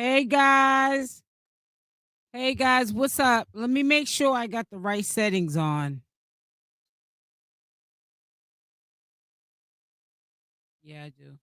Hey guys. Hey guys, what's up? Let me make sure I got the right settings on. Yeah, I do.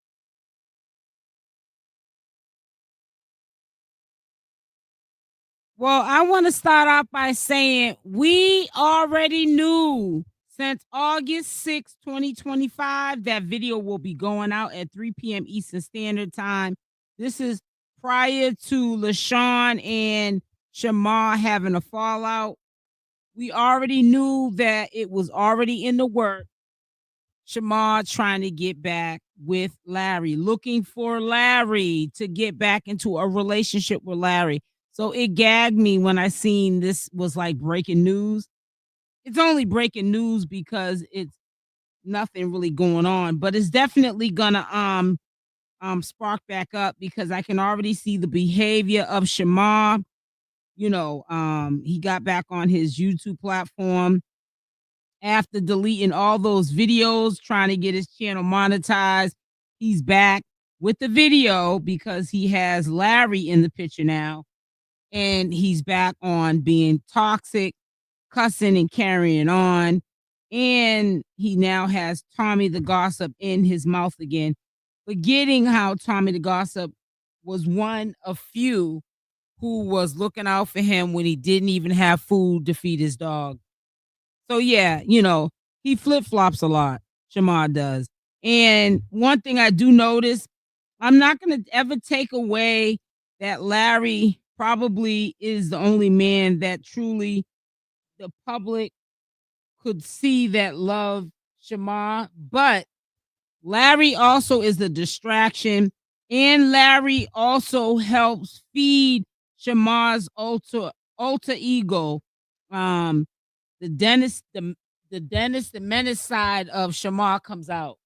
Well, I want to start off by saying we already knew since August 6th, 2025, that video will be going out at 3 p.m. Eastern Standard Time. This is prior to Lashun and Shamar having a fallout. We already knew that it was already in the works. Shamar trying to get back with Larry, looking for Larry to get back into a relationship with Larry. So it gagged me when I seen this was like breaking news. It's only breaking news because it's nothing really going on, but it's definitely gonna spark back up because I can already see the behavior of Shamar. He got back on his YouTube platform after deleting all those videos, trying to get his channel monetized. He's back with the video because he has Larry in the picture now. And he's back on being toxic, cussing and carrying on. And he now has Tommythegossip in his mouth again, forgetting how Tommythegossip was one of few who was looking out for him when he didn't even have food to feed his dog. So yeah, he flip-flops a lot, Shamar does. And one thing I do notice, I'm not gonna ever take away that Larry probably is the only man that truly the public could see that love Shamar, but Larry also is the distraction, and Larry also helps feed Shamar's alter ego. Um, the Dennis, the menace side of Shamar comes out.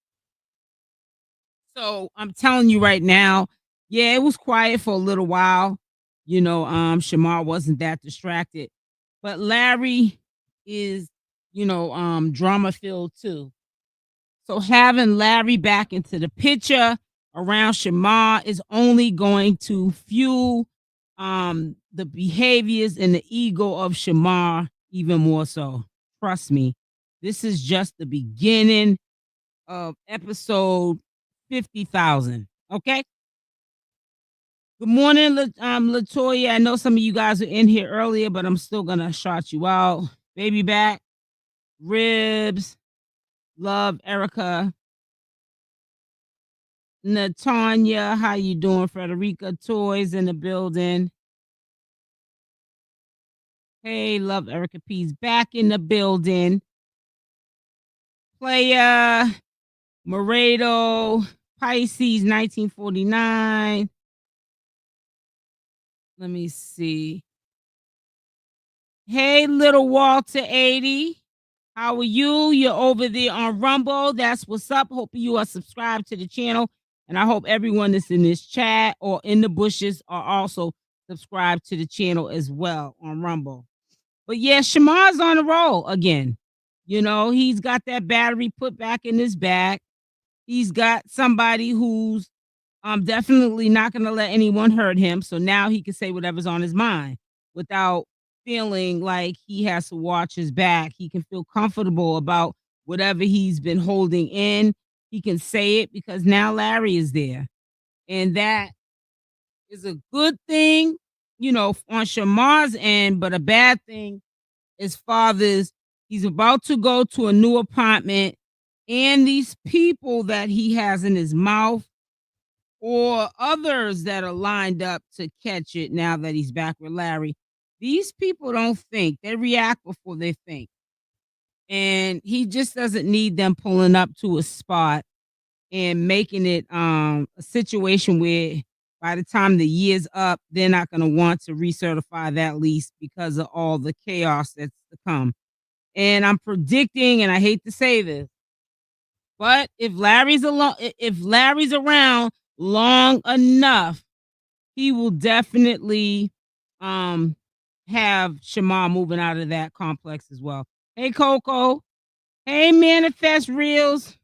So I'm telling you right now, yeah, it was quiet for a little while. Shamar wasn't that distracted, but Larry is, drama filled too. So having Larry back into the picture around Shamar is only going to fuel the behaviors and the ego of Shamar even more so. Trust me. This is just the beginning of episode 50,000. Okay. Good morning, Latoya. I know some of you guys were in here earlier, but I'm still gonna shout you out. Baby back, ribs, love, Erica, Natanya, how you doing? Frederica, toys in the building. Hey, love, Erica P's back in the building. Playa, Moredo, Pisces, 1949. Let me see. Hey, little Walter 80. How are you? You're over there on Rumble. That's what's up. Hope you are subscribed to the channel. And I hope everyone that's in this chat or in the bushes are also subscribed to the channel as well on Rumble. But yeah, Shamar's on the roll again. He's got that battery put back in his back. He's got somebody who's definitely not going to let anyone hurt him. So now he can say whatever's on his mind without feeling like he has to watch his back. He can feel comfortable about whatever he's been holding in. He can say it because now Larry is there. And that is a good thing, on Shamar's end, but a bad thing as father's. He's about to go to a new apartment, and these people that he has in his mouth or others that are lined up to catch it now that he's back with Larry. These people don't think, they react before they think. And he just doesn't need them pulling up to a spot and making it a situation where by the time the year's up, they're not going to want to recertify that lease because of all the chaos that's to come. And I'm predicting, and I hate to say this, but if Larry's around long enough, he will definitely have Shamar moving out of that complex as well. Hey, Coco. Hey, Manifest Reels.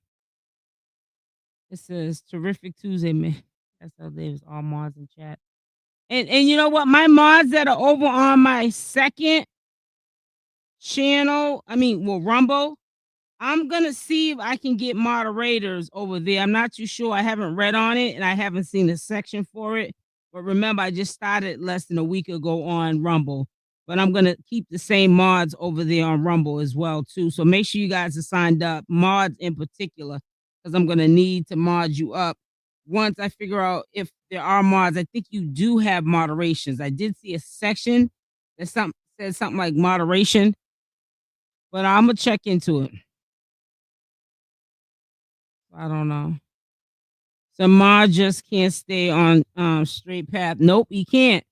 It says terrific Tuesday, man. That's how there's all Mars in chat. And you know what? My mods that are over on my second channel, I mean, well, Rumble, I'm gonna see if I can get moderators over there. I'm not too sure. I haven't read on it and I haven't seen a section for it. But remember, I just started less than a week ago on Rumble. But I'm gonna keep the same mods over there on Rumble as well, too. So make sure you guys are signed up, mods in particular, because I'm gonna need to mod you up once I figure out if there are mods. I think you do have moderations. I did see a section that says something like moderation, but I'm gonna check into it. I don't know. Shamar just can't stay on straight path. Nope, he can't.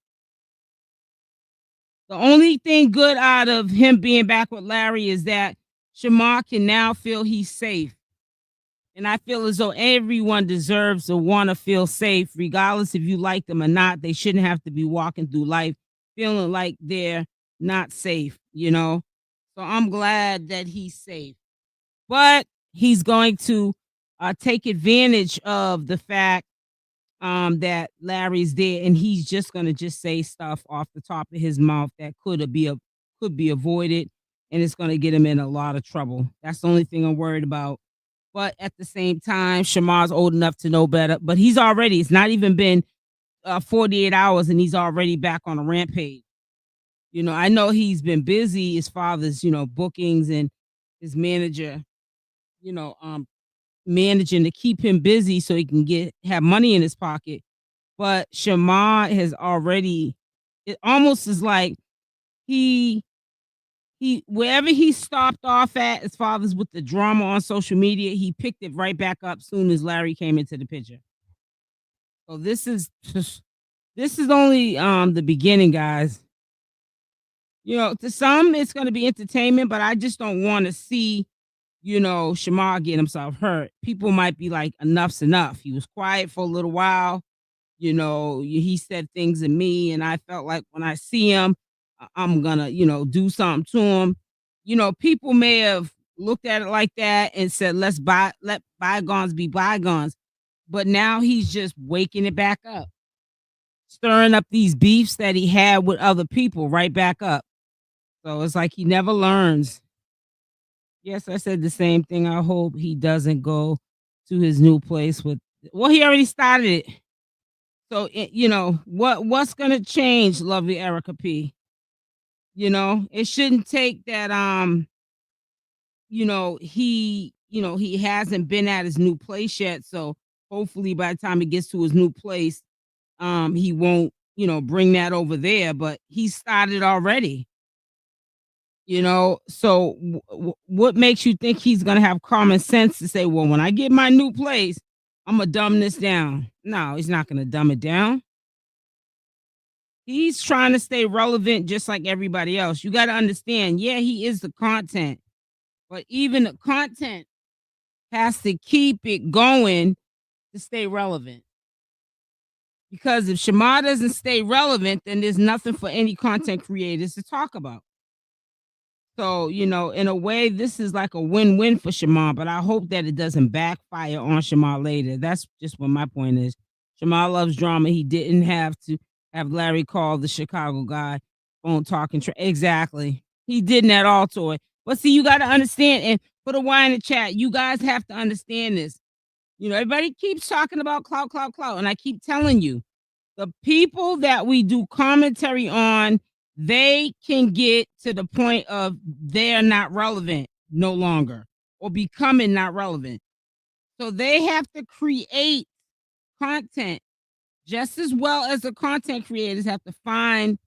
The only thing good out of him being back with Larry is that Shamar can now feel he's safe. And I feel as though everyone deserves to want to feel safe, regardless if you like them or not. They shouldn't have to be walking through life feeling like they're not safe, you know? So I'm glad that he's safe. But he's going to take advantage of the fact that Larry's there, and he's just gonna just say stuff off the top of his mouth that could be avoided, and it's gonna get him in a lot of trouble. That's the only thing I'm worried about. But at the same time, Shamar's old enough to know better. But it's not even been 48 hours, and he's already back on a rampage. You know, I know he's been busy. His father's, bookings and his manager, you know, managing to keep him busy so he can have money in his pocket. But Shamar has already, it almost is like he wherever he stopped off at as far as with the drama on social media, he picked it right back up soon as Larry came into the picture. So this is only the beginning, guys. You know, to some it's gonna be entertainment, but I just don't want to see, Shamar getting himself hurt. People might be like, enough's enough. He was quiet for a little while. He said things to me, and I felt like when I see him, I'm gonna, do something to him. People may have looked at it like that and said, let bygones be bygones. But now he's just waking it back up, stirring up these beefs that he had with other people right back up. So it's like he never learns. Yes, I said the same thing. I hope he doesn't go to his new place with. Well, he already started it. So what's gonna change, lovely Erica P? It shouldn't take that. He hasn't been at his new place yet. So hopefully, by the time he gets to his new place, he won't, bring that over there. But he started already. So what makes you think he's gonna have common sense to say, well, when I get my new place, I'm gonna dumb this down? No, he's not gonna dumb it down. He's trying to stay relevant just like everybody else. You got to understand, yeah, he is the content, but even the content has to keep it going to stay relevant. Because if Shamar doesn't stay relevant, then there's nothing for any content creators to talk about. So, in a way, this is like a win-win for Shamar, but I hope that it doesn't backfire on Shamar later. That's just what my point is. Shamar loves drama. He didn't have to have Larry call the Chicago guy phone talking. Exactly. He didn't at all to it. But see, you got to understand, and put a Y in the chat. You guys have to understand this. Everybody keeps talking about clout, clout, clout. And I keep telling you, the people that we do commentary on, they can get to the point of they're not relevant no longer or becoming not relevant. So they have to create content just as well as the content creators have to find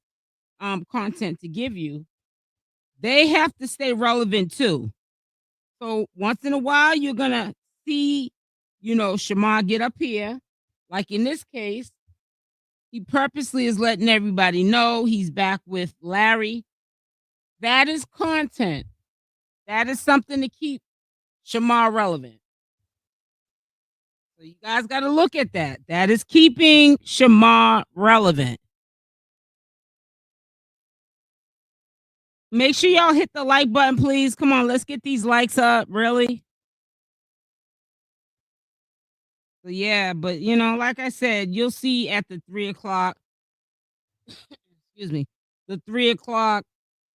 content to give you. They have to stay relevant too. So once in a while, you're going to see, Shamar get up here. Like in this case, he purposely is letting everybody know he's back with Larry. That is content. That is something to keep Shamar relevant. So you guys got to look at that. That is keeping Shamar relevant. Make sure y'all hit the like button, please. Come on, let's get these likes up. Really? So yeah, but like I said, you'll see at the 3 o'clock excuse me, the 3 o'clock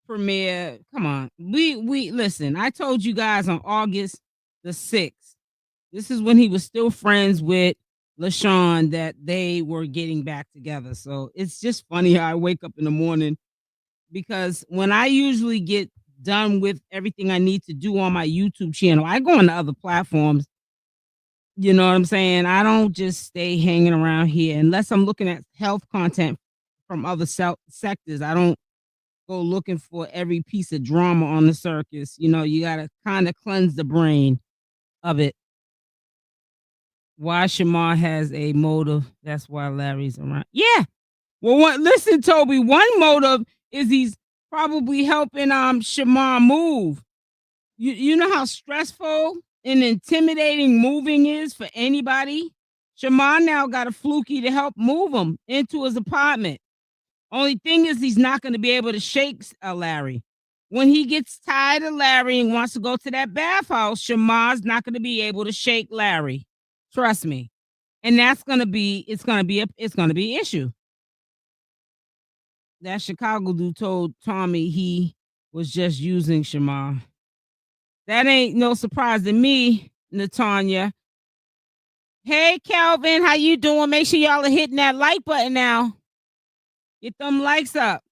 premiere. Come on. We listen, I told you guys on August the 6th. This is when he was still friends with Lashun that they were getting back together. So it's just funny how I wake up in the morning because when I usually get done with everything I need to do on my YouTube channel, I go on to other platforms. You know what I'm saying? I don't just stay hanging around here unless I'm looking at health content from other sectors. I don't go looking for every piece of drama on the circus. You know, you got to kind of cleanse the brain of it. Why Shamar has a motive. That's why Larry's around. Yeah. Well, listen, Toby, one motive is he's probably helping Shamar move. You know how stressful and intimidating moving is for anybody? Shamar now got a fluky to help move him into his apartment. Only thing is he's not going to be able to shake Larry. When he gets tired of Larry and wants to go to that bathhouse, Shamar's not going to be able to shake Larry. Trust me. And that's going to be an issue. That Chicago dude told Tommy he was just using Shamar. That ain't no surprise to me, Natanya. Hey, Calvin, how you doing? Make sure y'all are hitting that like button now. Get them likes up.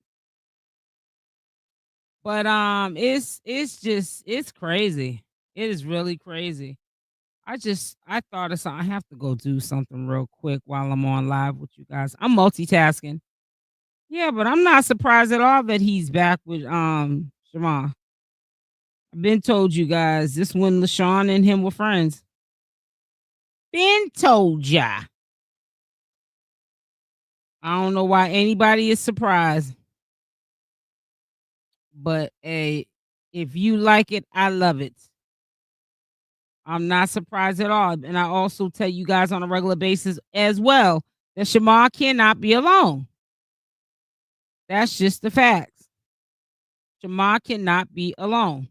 But it's crazy. It is really crazy. I thought of something. I have to go do something real quick while I'm on live with you guys. I'm multitasking. Yeah, but I'm not surprised at all that he's back with Shamar. I've been told you guys this when LaShawn and him were friends. Been told ya. I don't know why anybody is surprised. But hey, if you like it, I love it. I'm not surprised at all. And I also tell you guys on a regular basis as well that Shamar cannot be alone. That's just the facts. Shamar cannot be alone.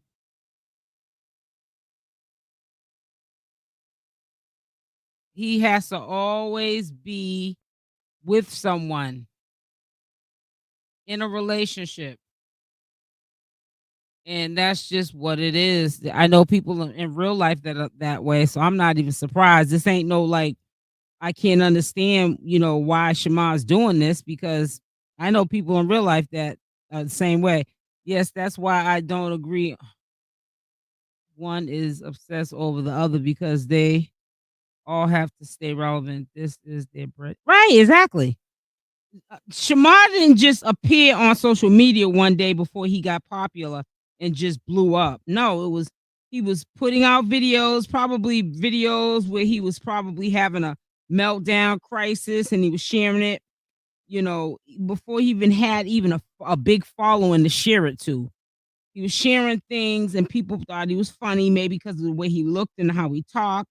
He has to always be with someone in a relationship. And that's just what it is. I know people in real life that are that way, so I'm not even surprised. This ain't no like I can't understand, why Shamar's doing this because I know people in real life that are the same way. Yes, that's why I don't agree. One is obsessed over the other because they all have to stay relevant. This is their bread. Right, exactly. Shamar didn't just appear on social media one day before he got popular and just blew up. No, he was putting out videos, probably videos where he was probably having a meltdown crisis and he was sharing it, before he even had a big following to share it to. He was sharing things and people thought he was funny, maybe because of the way he looked and how he talked.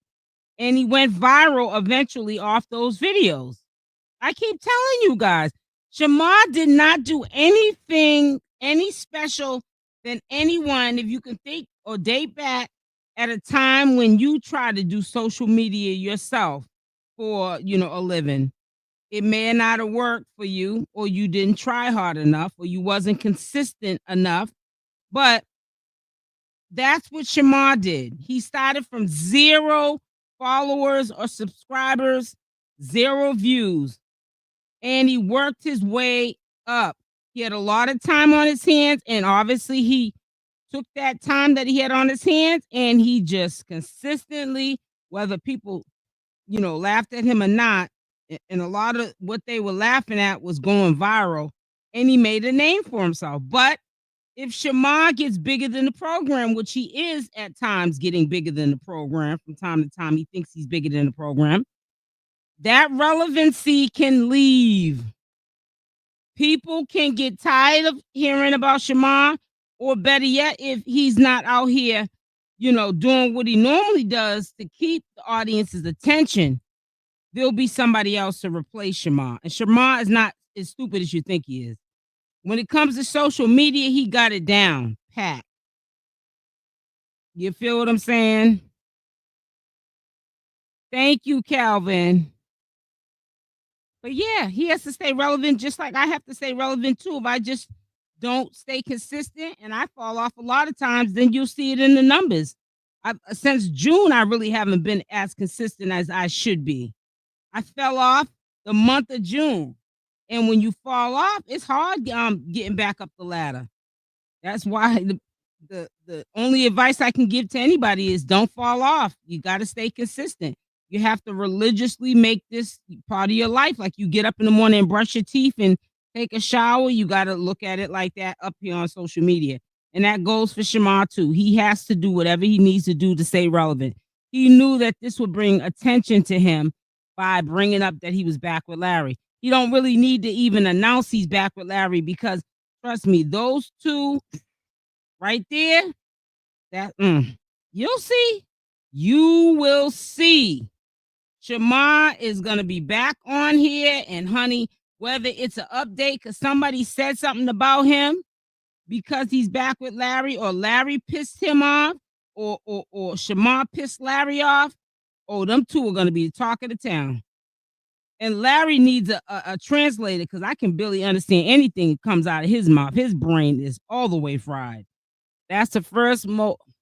And he went viral eventually off those videos. I keep telling you guys, Shamar did not do anything any special than anyone. If you can think or date back at a time when you try to do social media yourself for, a living, it may not have worked for you, or you didn't try hard enough, or you wasn't consistent enough. But that's what Shamar did. He started from 0 followers or subscribers, 0 views, and he worked his way up. He had a lot of time on his hands, and obviously he took that time that he had on his hands and he just consistently, whether people, laughed at him or not, and a lot of what they were laughing at was going viral, and he made a name for himself. But if Shamar gets bigger than the program, which he is at times getting bigger than the program, from time to time he thinks he's bigger than the program, that relevancy can leave. People can get tired of hearing about Shamar, or better yet, if he's not out here, doing what he normally does to keep the audience's attention, there'll be somebody else to replace Shamar. And Shamar is not as stupid as you think he is. When it comes to social media, he got it down pat. You feel what I'm saying? Thank you, Calvin. But yeah, he has to stay relevant just like I have to stay relevant too. If I just don't stay consistent and I fall off a lot of times, then you'll see it in the numbers. Since June, I really haven't been as consistent as I should be. I fell off the month of June. And when you fall off, it's hard getting back up the ladder. That's why the only advice I can give to anybody is don't fall off. You got to stay consistent. You have to religiously make this part of your life. Like you get up in the morning and brush your teeth and take a shower. You got to look at it like that up here on social media. And that goes for Shamar too. He has to do whatever he needs to do to stay relevant. He knew that this would bring attention to him by bringing up that he was back with Larry. He don't really need to even announce he's back with Larry because trust me, those two right there, that you'll see. You will see. Shamar is gonna be back on here, and honey, whether it's an update because somebody said something about him because he's back with Larry, or Larry pissed him off, or Shamar pissed Larry off. Oh, them two are gonna be the talk of the town. And Larry needs a translator because I can barely understand anything that comes out of his mouth. His brain is all the way fried. That's the first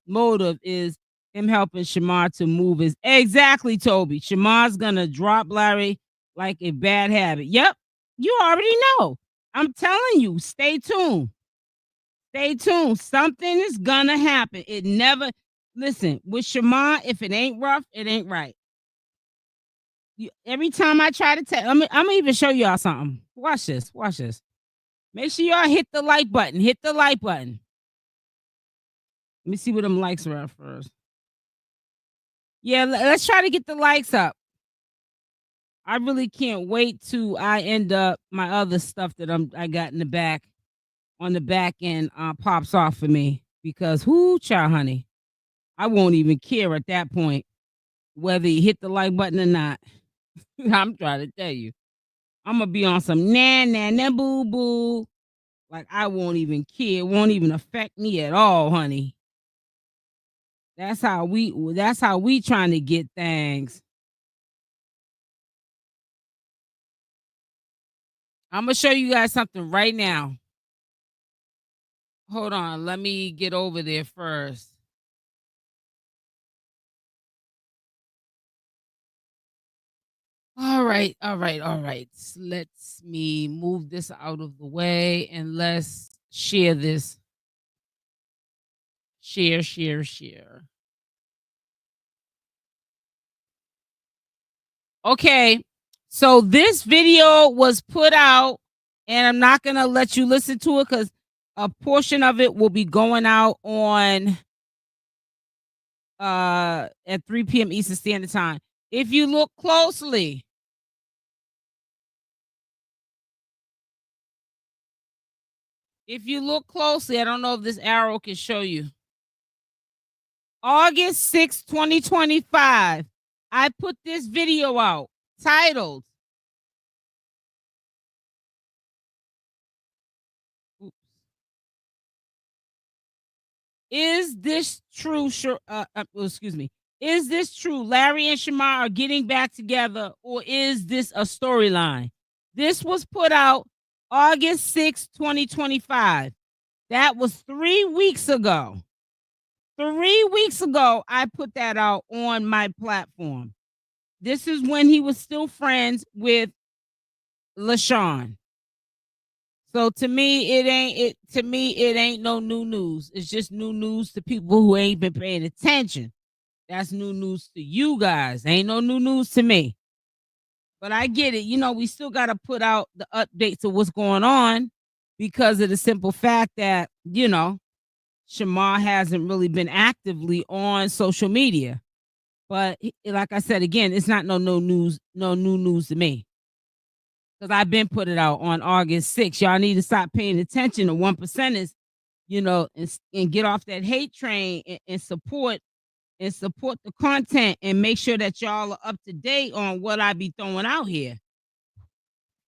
motive is him helping Shamar to move his exactly, Toby. Shamar's gonna drop Larry like a bad habit. Yep, you already know. I'm telling you, stay tuned. Stay tuned. Something is gonna happen. It never listen with Shamar. If it ain't rough, it ain't right. Every time I try to tell, I'm gonna even show y'all something. Watch this. Watch this. Make sure y'all hit the like button. Hit the like button. Let me see what them likes are at first. Yeah, let's try to get the likes up. I really can't wait till I end up my other stuff that I got in the back on the back end pops off for me because whoo, child, honey, I won't even care at that point whether you hit the like button or not. I'm trying to tell you, I'm gonna be on some nah boo boo. Like I won't even care. It won't even affect me at all, honey. That's how we trying to get things. I'm gonna show you guys something right now. Hold on, let me get over there first. All right, all right, all right. Let's me move this out of the way and let's share this. Share, share, share. Okay, so this video was put out, and I'm not gonna let you listen to it because a portion of it will be going out on at 3 p.m. Eastern Standard Time. If you look closely, I don't know if this arrow can show you. August 6, 2025, I put this video out titled Is this true? Excuse me. Is this true? Larry and Shamar are getting back together, or is this a storyline? This was put out August 6, 2025. That was 3 weeks ago. 3 weeks ago, I put that out on my platform. This is when he was still friends with Lashun. So to me, it ain't no new news. It's just new news to people who ain't been paying attention. That's new news to you guys. Ain't no new news to me. But I get it. You know, we still got to put out the updates of what's going on because of the simple fact that, you know, Shamar hasn't really been actively on social media. But like I said again, it's not no new news to me. Because I've been put it out on August 6th. Y'all need to stop paying attention to 1%ers, you know, and get off that hate train and support the content and make sure that y'all are up to date on what I be throwing out here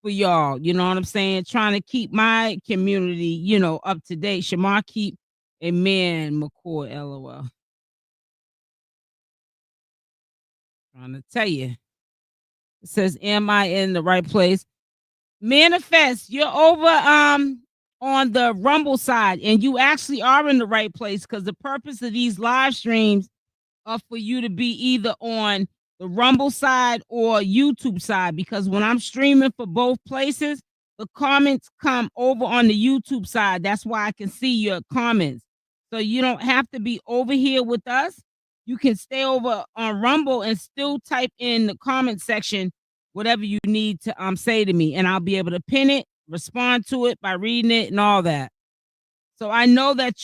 for y'all. You know what I'm saying? Trying to keep my community, you know, up to date. Shamar keep a man, McCoy, LOL. Trying to tell you. It says, am I in the right place? Manifest, you're over on the Rumble side, and you actually are in the right place because the purpose of these live streams for you to be either on the Rumble side or YouTube side, because when I'm streaming for both places, the comments come over on the YouTube side. That's why I can see your comments. So you don't have to be over here with us. You can stay over on Rumble and still type in the comment section whatever you need to say to me, and I'll be able to pin it, respond to it by reading it and all that. So I know that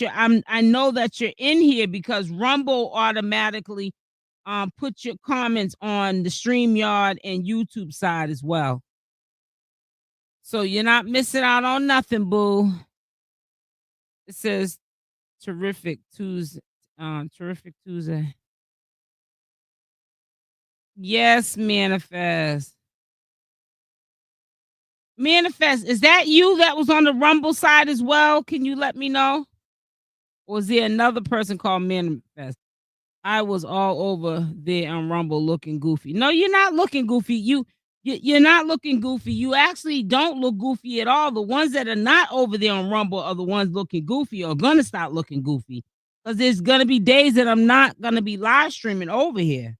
I know that you're in here because Rumble automatically put your comments on the StreamYard and YouTube side as well. So you're not missing out on nothing, boo. It says terrific Tuesday. Terrific Tuesday. Yes, manifest. Manifest, is that you that was on the Rumble side as well? Can you let me know? Or is there another person called Manifest? I was all over there on Rumble looking goofy. No, you're not looking goofy. You're not looking goofy. You actually don't look goofy at all. The ones that are not over there on Rumble are the ones looking goofy or gonna start looking goofy. Because there's gonna be days that I'm not gonna be live streaming over here.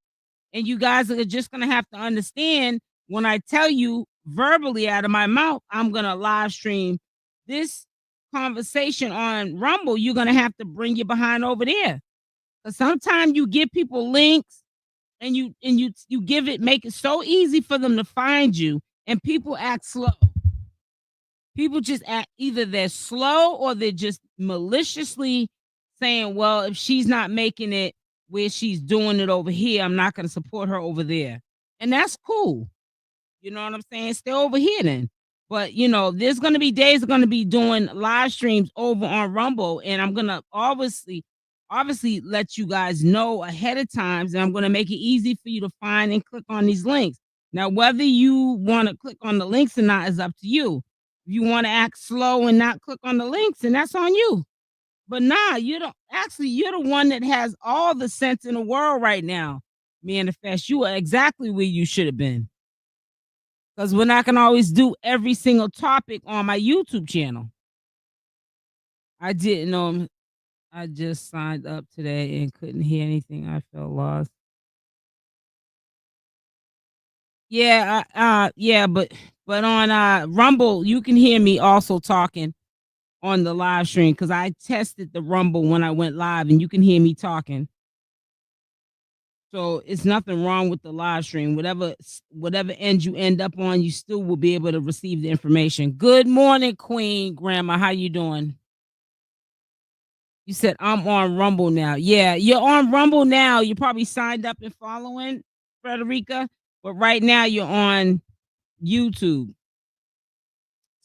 And you guys are just gonna have to understand when I tell you verbally out of my mouth, I'm gonna live stream this conversation on Rumble, you're gonna have to bring your behind over there. Because sometimes you give people links and you give it, make it so easy for them to find you, and people act slow. People just act, either they're slow or they're just maliciously saying, well, if she's not making it where she's doing it over here, I'm not going to support her over there. And that's cool. You know what I'm saying? Stay over here then. But there's gonna be days I'm gonna be doing live streams over on Rumble, and I'm gonna obviously let you guys know ahead of times, and I'm gonna make it easy for you to find and click on these links. Now, whether you want to click on the links or not is up to you. If you want to act slow and not click on the links, and that's on you. But nah, you don't actually, you're the one that has all the sense in the world right now. Manifest, you are exactly where you should have been. Because we're not going to always do every single topic on my YouTube channel. I didn't know. I just signed up today and couldn't hear anything. I felt lost. Yeah, yeah, but on Rumble, you can hear me also talking on the live stream because I tested the Rumble when I went live, and you can hear me talking. So it's nothing wrong with the live stream. Whatever end you end up on, you still will be able to receive the information. Good morning, Queen Grandma. How you doing? You said I'm on Rumble now. Yeah, you're on Rumble now. You probably signed up and following Frederica, but right now you're on YouTube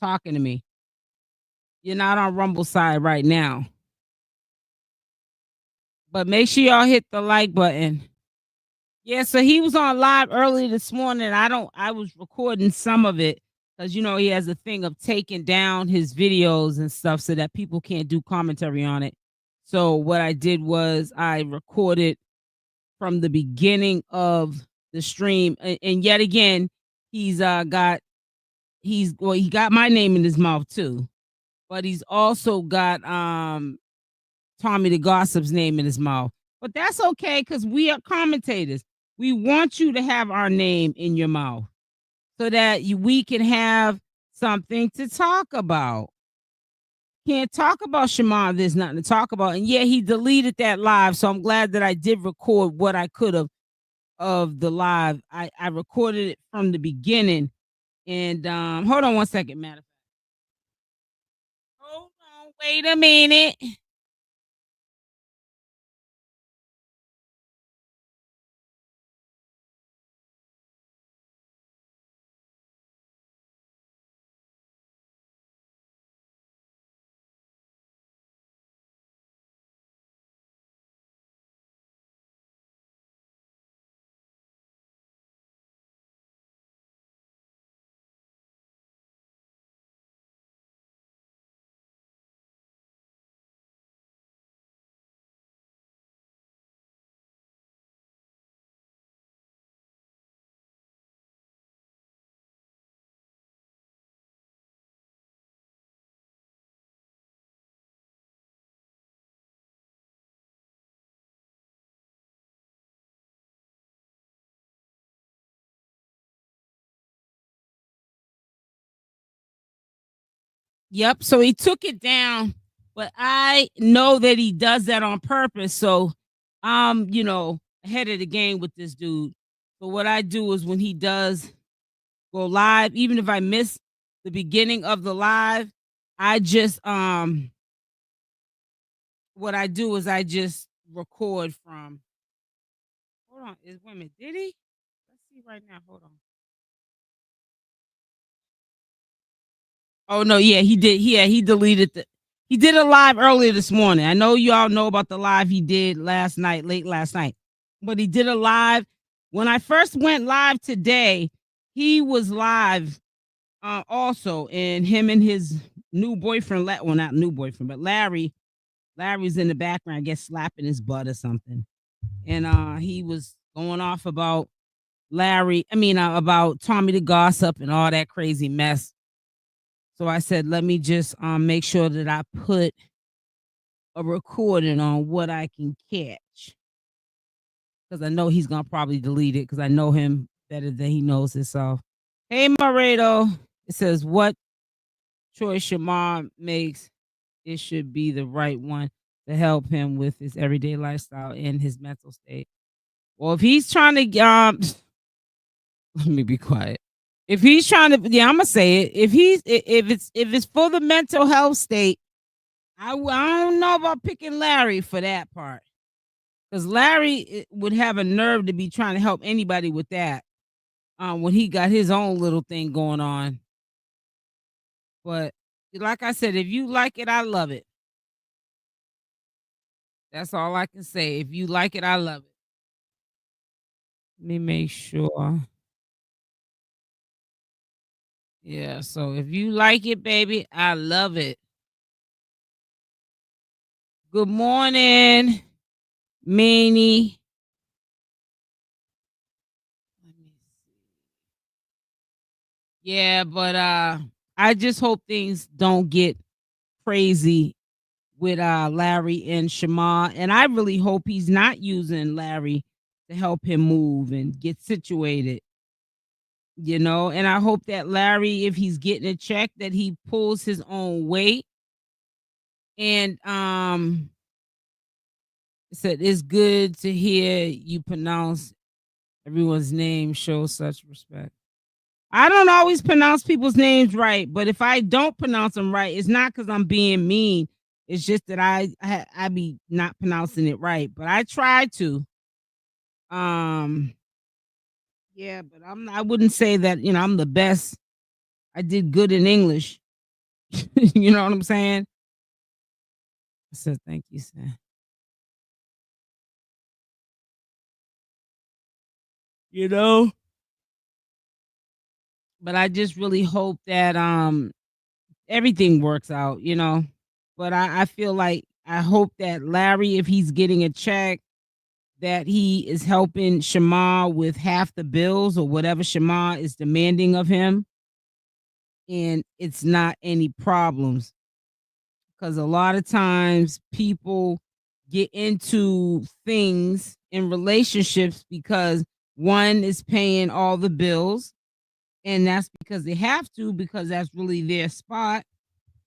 talking to me. You're not on Rumble side right now. But make sure y'all hit the like button. Yeah, so he was on live early this morning. I was recording some of it because he has a thing of taking down his videos and stuff so that people can't do commentary on it. So what I did was I recorded from the beginning of the stream, and yet again, he got my name in his mouth too, but he's also got Tommythegossip's name in his mouth. But that's okay because we are commentators. We want you to have our name in your mouth so that we can have something to talk about. Can't talk about Shamar. There's nothing to talk about. And yeah, he deleted that live. So I'm glad that I did record what I could have of the live. I recorded it from the beginning. And hold on one second, matter of fact. Hold on, wait a minute. Yep. So he took it down, but I know that he does that on purpose. So I'm, ahead of the game with this dude. So what I do is when he does go live, even if I miss the beginning of the live, I just what I do is I just record from. Hold on, is wait a minute, did he? Let's see right now. Hold on. Oh no, yeah, he did. Yeah, he deleted the. He did a live earlier this morning. I know you all know about the live he did last night, late last night, but he did a live. When I first went live today, he was live also, and him and his new boyfriend, well, not new boyfriend, but Larry's in the background, I guess, slapping his butt or something, and he was going off about about Tommythegossip and all that crazy mess. So I said, let me just make sure that I put a recording on what I can catch. Because I know he's going to probably delete it because I know him better than he knows himself. Hey, 𝗪𝗛𝗧. It says, what choice Shamar makes, it should be the right one to help him with his everyday lifestyle and his mental state. Well, if he's trying to, let me be quiet. If he's trying to, yeah, I'm gonna say it. If it's for the mental health state, I don't know about picking Larry for that part, because Larry would have a nerve to be trying to help anybody with that, when he got his own little thing going on. But like I said, if you like it, I love it. That's all I can say. If you like it, I love it. Let me make sure. Yeah, so if you like it, baby, I love it. Good morning, Manny. Yeah, but I just hope things don't get crazy with Larry and Shamar. And I really hope he's not using Larry to help him move and get situated. And I hope that Larry, if he's getting a check, that he pulls his own weight. And it said it's good to hear you pronounce everyone's name, show such respect. I don't always pronounce people's names right, but if I don't pronounce them right, it's not because I'm being mean. It's just that I be not pronouncing it right, but I try to. Yeah, but I wouldn't say that, I'm the best. I did good in English. You know what I'm saying? I said, thank you, sir. You know? But I just really hope that everything works out, But I feel like I hope that Larry, if he's getting a check, that he is helping Shamar with half the bills or whatever Shamar is demanding of him. And it's not any problems. Because a lot of times people get into things in relationships because one is paying all the bills. And that's because they have to, because that's really their spot.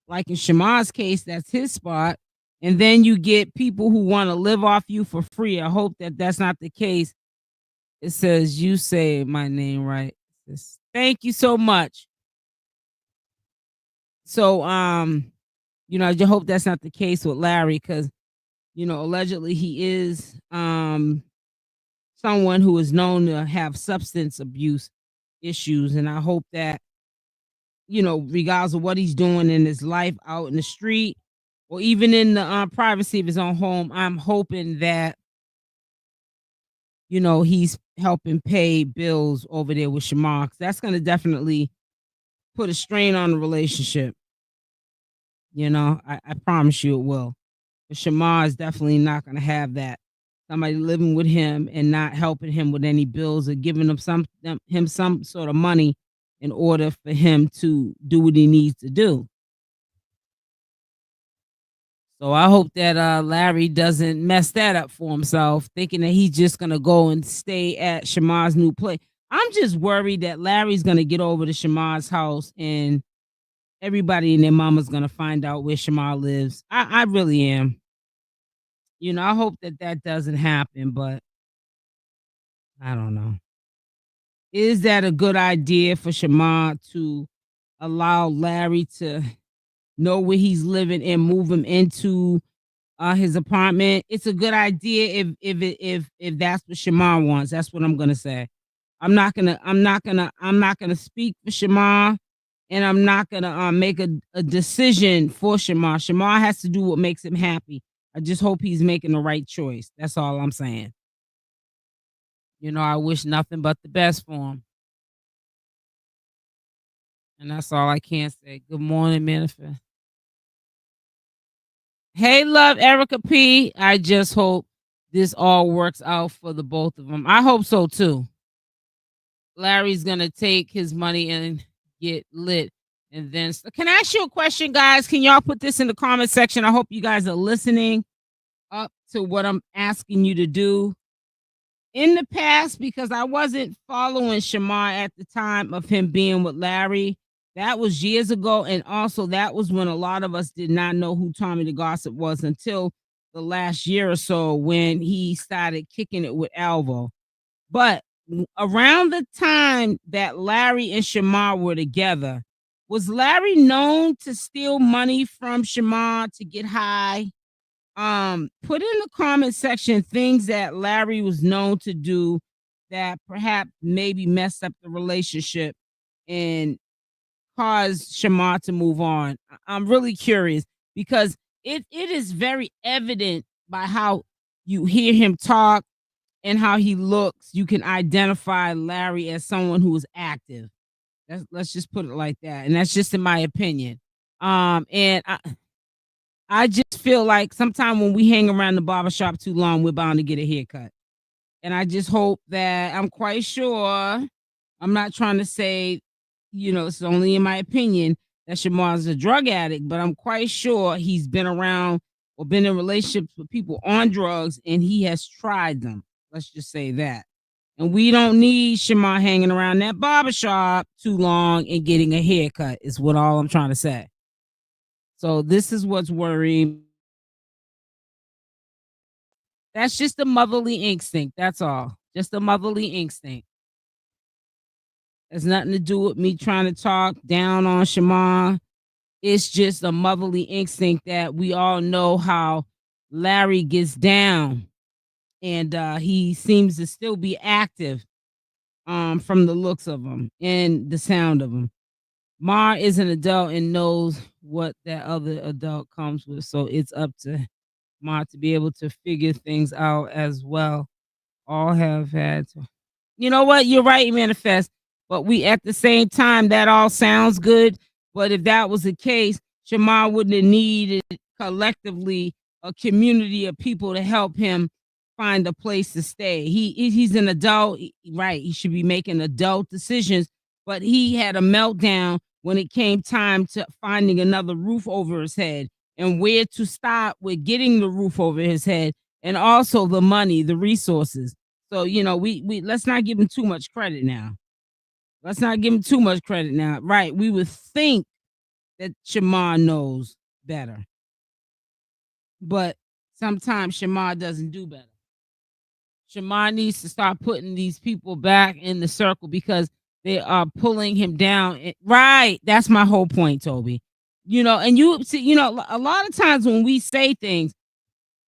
Like in Shamar's case, that's his spot. And then you get people who want to live off you for free. I hope that that's not the case. It says, you say my name right. Thank you so much. So, I just hope that's not the case with Larry, because, allegedly he is someone who is known to have substance abuse issues. And I hope that, regardless of what he's doing in his life out in the street or even in the privacy of his own home, I'm hoping that, he's helping pay bills over there with Shamar. That's going to definitely put a strain on the relationship. I promise you it will. But Shamar is definitely not going to have that. Somebody living with him and not helping him with any bills or giving him some sort of money in order for him to do what he needs to do. So I hope that Larry doesn't mess that up for himself, thinking that he's just going to go and stay at Shamar's new place. I'm just worried that Larry's going to get over to Shamar's house and everybody and their mama's gonna find out where Shamar lives. I really am. I hope that that doesn't happen, but I don't know. Is that a good idea for Shamar to allow Larry to know where he's living and move him into his apartment? It's a good idea if that's what Shamar wants. That's what I'm gonna say. I'm not gonna speak for Shamar, and I'm not gonna make a decision for Shamar. Shamar has to do what makes him happy. I just hope he's making the right choice. That's all I'm saying. I wish nothing but the best for him. And that's all I can say. Good morning, Manifest. Hey, love, Erica P. I just hope this all works out for the both of them. I hope so too. Larry's gonna take his money and get lit. And then, can I ask you a question, guys? Can y'all put this in the comment section? I hope you guys are listening up to what I'm asking you to do. In the past, because I wasn't following Shamar at the time of him being with Larry, that was years ago. And also, that was when a lot of us did not know who Tommythegossip was until the last year or so when he started kicking it with Alvo. But around the time that Larry and Shamar were together, was Larry known to steal money from Shamar to get high? Put in the comment section things that Larry was known to do that perhaps maybe messed up the relationship and caused Shamar to move on. I'm really curious because it is very evident by how you hear him talk and how he looks. You can identify Larry as someone who is active. Let's just put it like that. And that's just in my opinion. And I just feel like sometimes when we hang around the barbershop too long, we're bound to get a haircut. And I just hope that I'm quite sure, I'm not trying to say, it's only in my opinion that Shamar's a drug addict, but I'm quite sure he's been around or been in relationships with people on drugs and he has tried them. Let's just say that. And we don't need Shamar hanging around that barbershop too long and getting a haircut is what all I'm trying to say. So this is what's worrying. That's just a motherly instinct. That's all. Just a motherly instinct. Has nothing to do with me trying to talk down on Shamar. It's just a motherly instinct that we all know how Larry gets down. And he seems to still be active from the looks of him and the sound of him. Mar is an adult and knows what that other adult comes with. So it's up to Mar to be able to figure things out as well. All have had to. You know what? You're right, Manifest. But we at the same time, that all sounds good. But if that was the case, Shamar wouldn't have needed collectively a community of people to help him find a place to stay. He's an adult, right? He should be making adult decisions, but he had a meltdown when it came time to finding another roof over his head and where to start with getting the roof over his head and also the money, the resources. So, we let's not give him too much credit now. Let's not give him too much credit now. Right. We would think that Shamar knows better. But sometimes Shamar doesn't do better. Shamar needs to start putting these people back in the circle because they are pulling him down. Right. That's my whole point, Toby. And you see, a lot of times when we say things,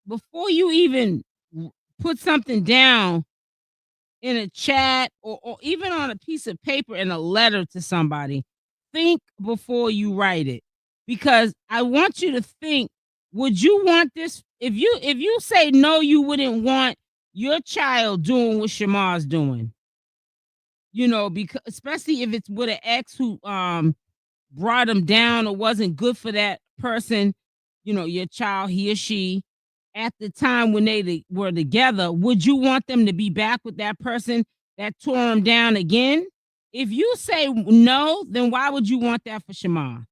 before you even put something down in a chat or even on a piece of paper in a letter to somebody, think before you write it. Because I want you to think, would you want this? If you say no, you wouldn't want your child doing what Shamar's doing. Because especially if it's with an ex who brought him down or wasn't good for that person, your child, he or she, at the time when they were together, would you want them to be back with that person that tore him down again? If you say no, then why would you want that for Shamar?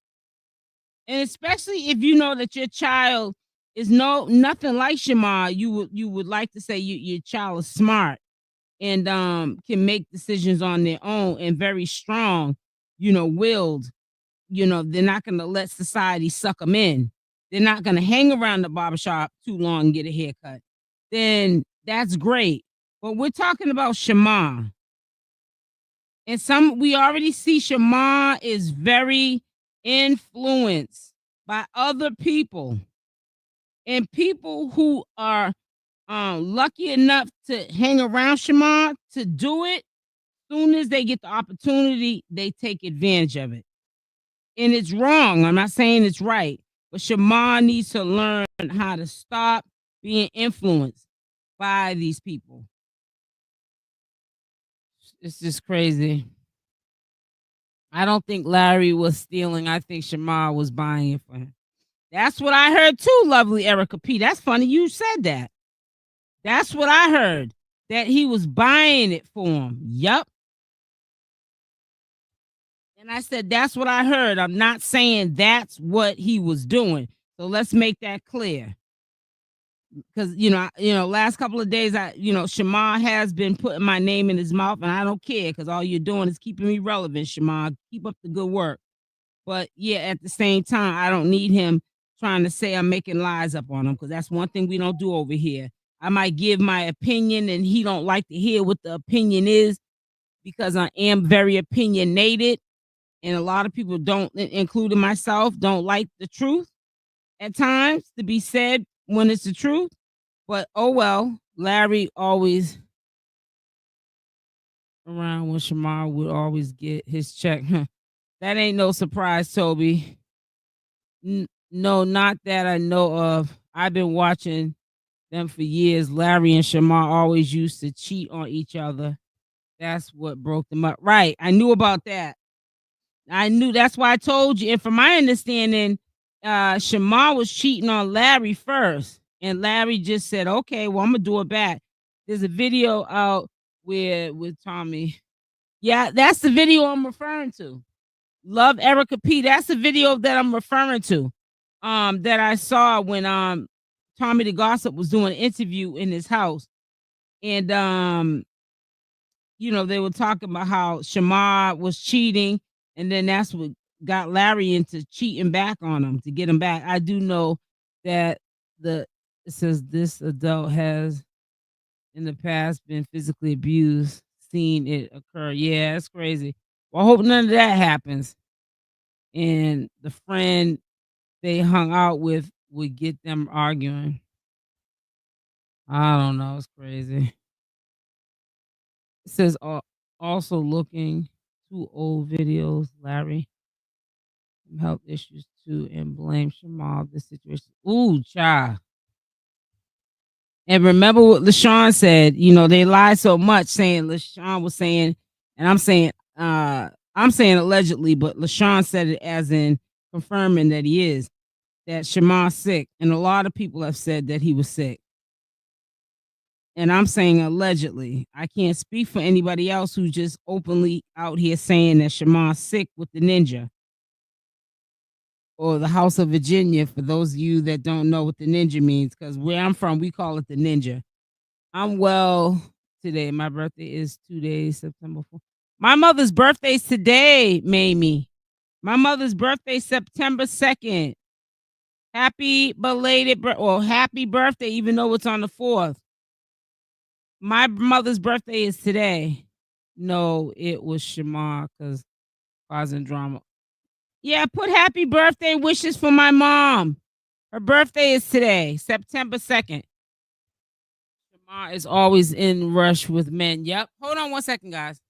And especially if you know that your child is nothing like Shamar, you would like to say your child is smart and can make decisions on their own and very strong, willed, they're not going to let society suck them in. They're not going to hang around the barbershop too long and get a haircut. Then that's great. But we're talking about Shamar. And we already see Shamar is very influenced by other people. And people who are lucky enough to hang around Shamar to do it, soon as they get the opportunity, they take advantage of it. And it's wrong. I'm not saying it's right. But Shamar needs to learn how to stop being influenced by these people. It's just crazy. I don't think Larry was stealing. I think Shamar was buying it for him. That's what I heard too, lovely Erica P. That's funny you said that. That's what I heard, that he was buying it for him. Yup. And I said, that's what I heard. I'm not saying that's what he was doing. So let's make that clear. Because, last couple of days, Shamar has been putting my name in his mouth, and I don't care because all you're doing is keeping me relevant, Shamar. Keep up the good work. But yeah, at the same time, I don't need him trying to say I'm making lies up on him, because that's one thing we don't do over here. I might give my opinion and he don't like to hear what the opinion is, because I am very opinionated. And a lot of people don't, including myself, don't like the truth at times to be said when it's the truth. But oh well, Larry always around when Shamar would always get his check. That ain't no surprise, Toby. No, not that I know of. I've been watching them for years. Larry and Shamar always used to cheat on each other. That's what broke them up. Right. I knew about that. I knew. That's why I told you. And from my understanding, Shamar was cheating on Larry first. And Larry just said, okay, well, I'm going to do it back. There's a video out with Tommy. Yeah, that's the video I'm referring to. Love Erica P. That's the video that I'm referring to. That I saw when Tommythegossip was doing an interview in his house. And they were talking about how Shamar was cheating, and then that's what got Larry into cheating back on him to get him back. I do know that it says this adult has in the past been physically abused, seen it occur. Yeah, it's crazy. Well, I hope none of that happens. And the friend they hung out with would get them arguing. I don't know. It's crazy. It says also looking through old videos, Larry. Some health issues too, and blame Shamar this situation. Ooh, child. And remember what Lashun said, they lied so much, saying Lashun was saying, and I'm saying allegedly, but Lashun said it as in confirming that he is, that Shamar's sick. And a lot of people have said that he was sick. And I'm saying allegedly. I can't speak for anybody else who's just openly out here saying that Shamar's sick with the ninja. Or the House of Virginia, for those of you that don't know what the ninja means, because where I'm from, we call it the ninja. I'm well today. My birthday is 2 days, September 4th. My mother's birthday is today, Mamie. My mother's birthday, September 2nd. Happy belated, happy birthday, even though it's on the 4th. My mother's birthday is today. No, it was Shamar, because causing drama. Yeah, put happy birthday wishes for my mom. Her birthday is today, September 2nd. Shamar is always in rush with men. Yep. Hold on 1 second, guys.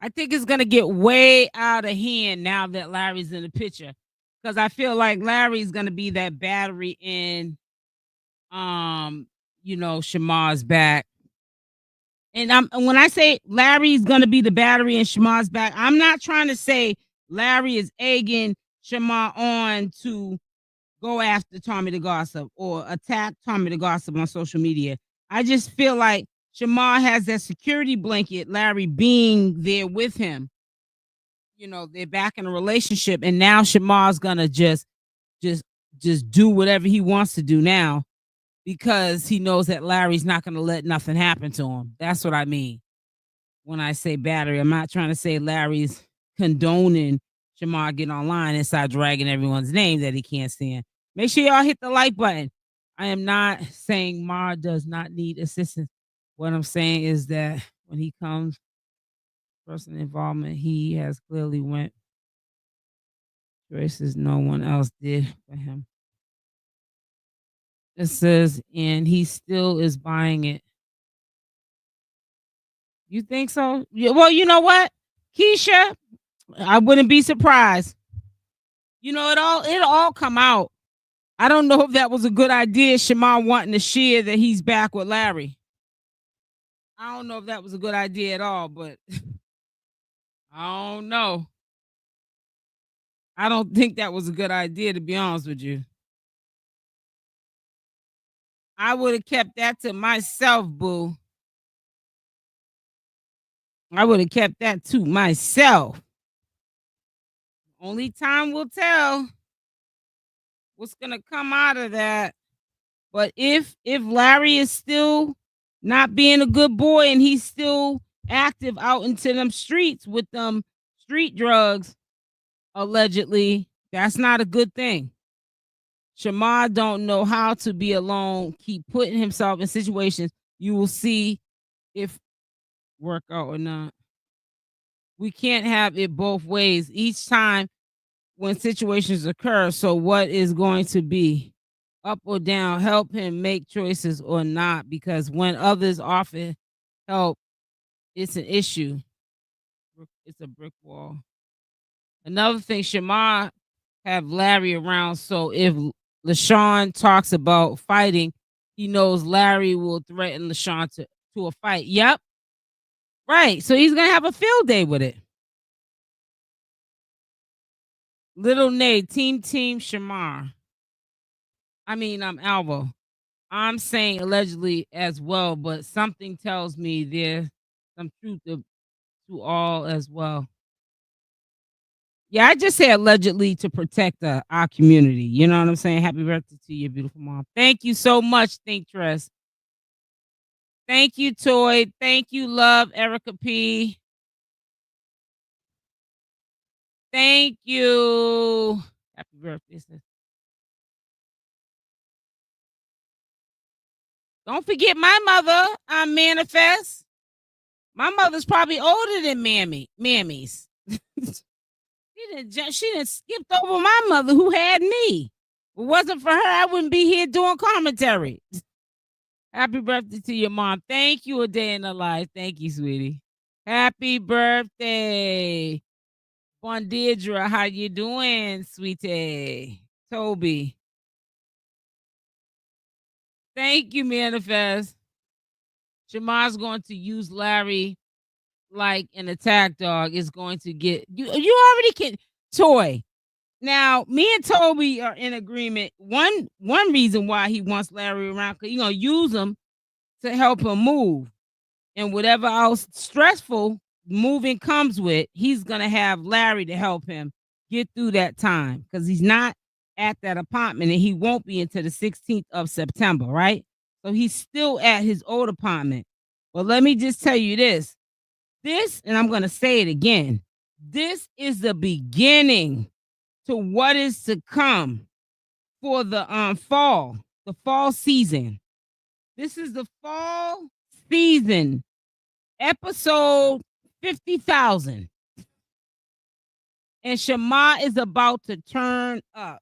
I think it's gonna get way out of hand now that Larry's in the picture. Because I feel like Larry's gonna be that battery in Shamar's back. And when I say Larry's gonna be the battery in Shamar's back, I'm not trying to say Larry is egging Shamar on to go after Tommythegossip or attack Tommythegossip on social media. I just feel like Shamar has that security blanket, Larry being there with him. They're back in a relationship, and now Shamar's gonna just do whatever he wants to do now because he knows that Larry's not gonna let nothing happen to him. That's what I mean when I say battery. I'm not trying to say Larry's condoning Shamar getting online and start dragging everyone's name that he can't stand. Make sure y'all hit the like button. I am not saying Mar does not need assistance. What I'm saying is that when he comes, personal involvement, he has clearly went choices no one else did for him. It says, and he still is buying it. You think so? Yeah, well, you know what, Keisha, I wouldn't be surprised. It'll all come out. I don't know if that was a good idea, Shamar wanting to share that he's back with Larry. I don't know if that was a good idea at all, but I don't know. I don't think that was a good idea, to be honest with you. I would have kept that to myself, boo. I would have kept that to myself. Only time will tell what's gonna come out of that. But if Larry is still not being a good boy and he's still active out into them streets with them street drugs, allegedly, that's not a good thing. Shamar don't know how to be alone, keep putting himself in situations you will see if work out or not. We can't have it both ways each time when situations occur. So what is going to be up or down? Help him make choices or not, because when others offer help, it's an issue. It's a brick wall. Another thing, Shamar have Larry around, so if Lashun talks about fighting, he knows Larry will threaten Lashun to a fight. Yep. Right. So he's gonna have a field day with it. Little Nate, team Shamar. I mean, I'm Alvo. I'm saying allegedly as well, but something tells me there's some truth to all as well. Yeah, I just say allegedly to protect our community. You know what I'm saying? Happy birthday to your beautiful mom. Thank you so much, Thintress. Thank you, Toy. Thank you, love, Erica P. Thank you. Happy birthday, sis. Don't forget my mother. I'm Manifest. My mother's probably older than Mammy's. She didn't skip over my mother who had me. If it wasn't for her, I wouldn't be here doing commentary. Happy birthday to your mom. Thank you, a day in the life. Thank you, sweetie. Happy birthday. 𝗪𝗛𝗧, how you doing, sweetie? Toby. Thank you, Manifest. Shamar's going to use Larry like an attack dog. Is going to get you already can Toy. Now, me and Toby are in agreement. One reason why he wants Larry around, because you're gonna use him to help him move. And whatever else stressful moving comes with, he's gonna have Larry to help him get through that time, because he's not at that apartment and he won't be until the 16th of September, right? So he's still at his old apartment. But let me just tell you this, and I'm gonna say it again, this is the beginning to what is to come for the fall season. This is the fall season, episode 50,000. And Shamar is about to turn up.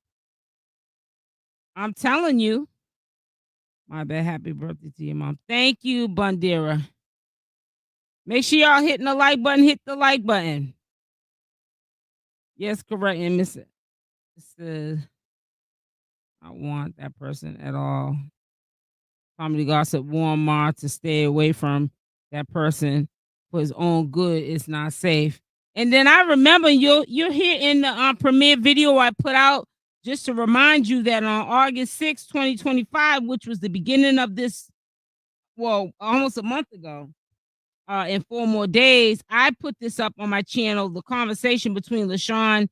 I'm telling you. My bad. Happy birthday to your mom. Thank you, Bandera. Make sure y'all hitting the like button. Hit the like button. Yes, correct. And Miss says, I want that person at all. Tommythegossip warned Ma to stay away from that person for his own good. It's not safe. And then I remember you're here in the premiere video I put out just to remind you that on August 6, 2025, which was the beginning of this, well, almost a month ago, in 4 more days, I put this up on my channel, the conversation between Lashun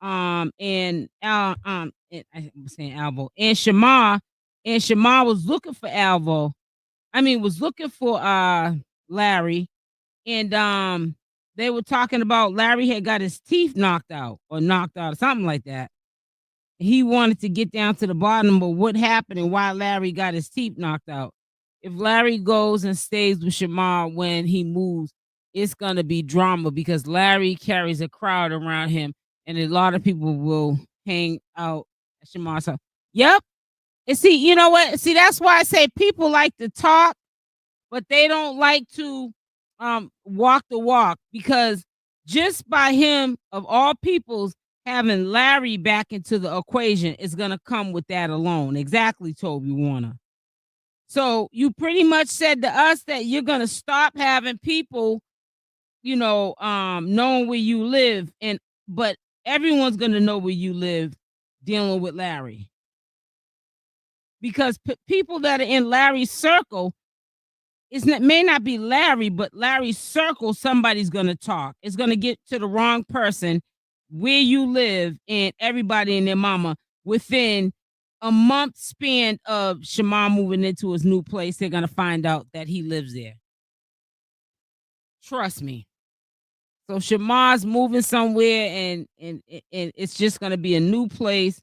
and I'm saying Alvo and Shamar, and Shamar was looking for Alvo. I mean, was looking for Larry, and they were talking about Larry had got his teeth knocked out or something like that. He wanted to get down to the bottom of what happened and why Larry got his teeth knocked out. If Larry goes and stays with Shamar when he moves, it's gonna be drama because Larry carries a crowd around him, and a lot of people will hang out at Shamar's house. Yep. And see, you know what? See, that's why I say people like to talk, but they don't like to walk the walk, because just by him, of all peoples, having Larry back into the equation is gonna come with that alone. Exactly, Toby Warner. So you pretty much said to us that you're gonna stop having people, knowing where you live, but everyone's gonna know where you live dealing with Larry. Because people that are in Larry's circle, may not be Larry, but Larry's circle, somebody's gonna talk. It's gonna get to the wrong person where you live, and everybody and their mama within a month span of Shamar moving into his new place, they're gonna find out that he lives there. Trust me. So Shamar's moving somewhere, and it's just gonna be a new place.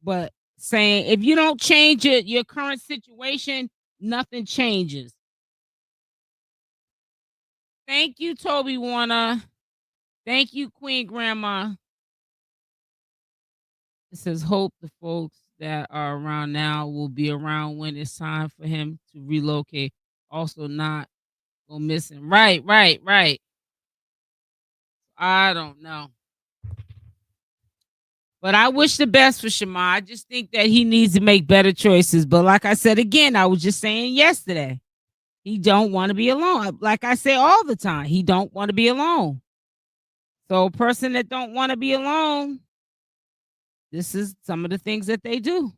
But saying if you don't change your current situation, nothing changes. Thank you, Toby Warner. Thank you, Queen Grandma. It says, hope the folks that are around now will be around when it's time for him to relocate. Also not go missing. Right. I don't know. But I wish the best for Shamar. I just think that he needs to make better choices. But like I said again, I was just saying yesterday, he don't want to be alone. Like I say all the time, he don't want to be alone. So a person that don't want to be alone, this is some of the things that they do.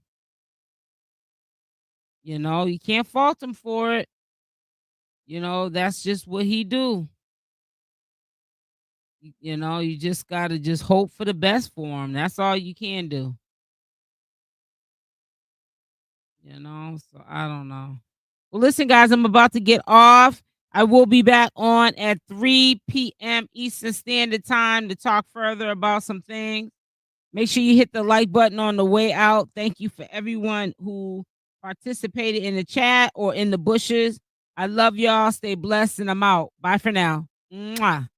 You can't fault him for it. That's just what he do. You just got to just hope for the best for him. That's all you can do. So I don't know. Well, listen, guys, I'm about to get off. I will be back on at 3 p.m. Eastern Standard Time to talk further about some things. Make sure you hit the like button on the way out. Thank you for everyone who participated in the chat or in the bushes. I love y'all. Stay blessed, and I'm out. Bye for now. Mwah.